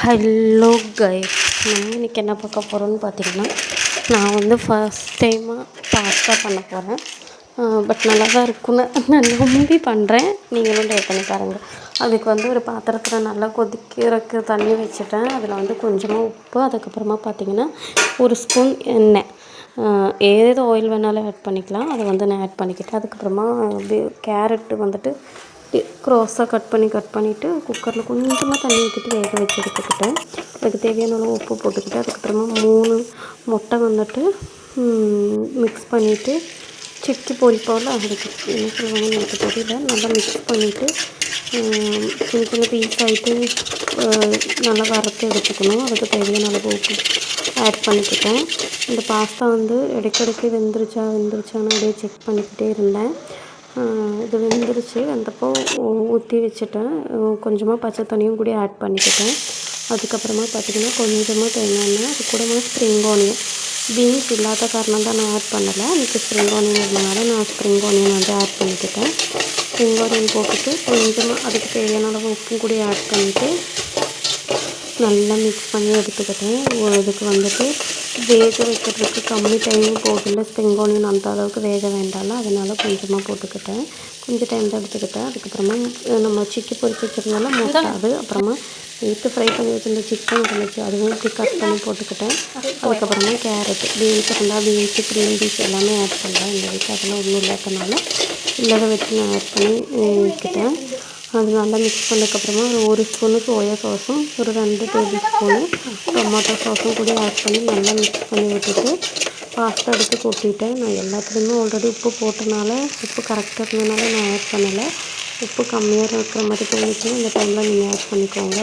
Hello guys, நம்ம இன்றைக்கி என்ன பார்க்க போகிறோன்னு பார்த்தீங்கன்னா, நான் வந்து ஃபஸ்ட் டைமாக பாஸ்தா பண்ண போகிறேன். பட் நல்லா தான் இருக்குன்னு நான் நம்பி பண்ணுறேன். நீங்களும் ட்ரை பண்ணி பாருங்கள். அதுக்கு வந்து ஒரு பாத்திரத்தில் நல்லா கொதிக்கிறதுக்கு தண்ணி வச்சுட்டேன். அதில் வந்து கொஞ்சமாக உப்பு, அதுக்கப்புறமா பார்த்திங்கன்னா ஒரு ஸ்பூன் எண்ணெய், ஏதோ ஆயில் வேணாலும் ஆட் பண்ணிக்கலாம். அதை வந்து நான் ஆட் பண்ணிக்கிட்டேன். அதுக்கப்புறமா கேரட்டு வந்துட்டு க்ராஸாக கட் பண்ணிவிட்டு குக்கரில் கொஞ்சமாக தண்ணி ஊற்றிட்டு வேக வச்சு எடுத்துக்கிட்டேன். அதுக்கு தேவையான அளவு உப்பு போட்டுக்கிட்டு, அதுக்கப்புறமா 3 முட்டை வந்துட்டு மிக்ஸ் பண்ணிவிட்டு, சிக்கி பொரிப்போல் அதுக்கு என்ன சொல்லுவாங்கன்னு எனக்கு தெரியல, நல்லா மிக்ஸ் பண்ணிவிட்டு சின்ன சின்ன பீஸ் ஆகிட்டு நல்லா வறுத்து எடுத்துக்கணும். அதுக்கு தேவையான அளவு உப்பு ஆட் பண்ணிக்கிட்டேன். இந்த பாஸ்தா வந்து இடைக்கிடைக்கு வெந்துருச்சான்னு அப்படியே செக் பண்ணிக்கிட்டே இருந்தேன். இது வெந்தப்போ ஊற்றி வச்சுட்டேன். கொஞ்சமாக பச்சை தண்ணியும் கூட ஆட் பண்ணிக்கிட்டேன். அதுக்கப்புறமா பார்த்திங்கன்னா கொஞ்சமாக தேங்காய் எண்ணெய், அது கூடவே ஸ்ப்ரிங் ஆனியன், பீன்ஸ் இல்லாத காரணம் தான் நான் ஆட் பண்ணலை. எனக்கு ஸ்ப்ரிங் ஆனியன் இருந்தனால நான் ஸ்ப்ரிங் ஆனியன் வந்து ஆட் பண்ணிக்கிட்டேன். ஸ்ப்ரிங் ஆனியன் போட்டுட்டு கொஞ்சமாக அதுக்கு தேவையான அளவு உப்பும் கூட ஆட் பண்ணிவிட்டு நல்லா மிக்ஸ் பண்ணி எடுத்துக்கிட்டேன். இதுக்கு வந்துட்டு வேக வைக்கிறதுக்கு கம்மி டைமும் போகல. ஸ்ப்ரிங் ஆனியன் அந்த அளவுக்கு வேக வேண்டாம்ல, அதனால் கொஞ்சமாக போட்டுக்கிட்டேன். கொஞ்சம் டைம் தான் எடுத்துக்கிட்டேன். அதுக்கப்புறமா நம்ம சிக்கி பொரிச்சு வச்சுருந்தாலும் முட்டை, அது அப்புறமா எடுத்து ஃப்ரை பண்ணி வச்சுருந்த சிக்கன் இருந்துச்சு, அதுவும் இப்படி கட் பண்ணி போட்டுக்கிட்டேன். அதுக்கப்புறமா கேரட், பீன்ஸ் இருந்தால் பீன்ஸு, க்ரீன் பீன்ஸ் எல்லாமே ஆட் பண்ணுறேன். இந்த வீட்டில் அதெல்லாம் ஒன்றும் இல்லாதனால இல்லதை வச்சு நான் ஆட் பண்ணி வச்சுக்கிட்டேன். அது நல்லா மிக்ஸ் பண்ணதுக்கப்புறமா ஒரு ஸ்பூனு சோயா சாஸும் ஒரு 2 டேபிள் ஸ்பூனு டொமாட்டோ சாஸும் கூட ஆட் பண்ணி நல்லா மிக்ஸ் பண்ணி விட்டுட்டு பாஸ்தா எடுத்து கொட்டிட்டேன். நான் எல்லாத்துலேயுமே ஆல்ரெடி உப்பு போட்டனால உப்பு கரெக்டாக இருந்ததுனால நான் ஆட் பண்ணலை. உப்பு கம்மியாக இருக்கிற மாதிரி தோணுச்சுன்னா இந்த டைமில் நீங்கள் ஆட் பண்ணிக்கோங்க.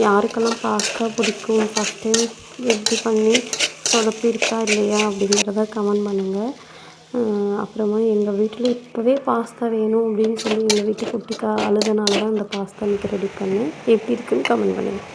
யாருக்கெல்லாம் பாஸ்தா பிடிக்கும், ஃபஸ்ட் டைம் எப்படி பண்ணி சொதப்பியிருக்கா இல்லையா அப்படிங்கிறத கமெண்ட் பண்ணுங்கள். அப்புறமா எங்கள் வீட்டில் இப்போவே பாஸ்தா வேணும் அப்படின்னு சொல்லி எங்கள் வீட்டு குட்டிக்கா அழுதனால தான் அந்த பாஸ்தா இன்றைக்கி ரெடி பண்ணேன். எப்படி இருக்குன்னு கமெண்ட் பண்ணுங்கள்.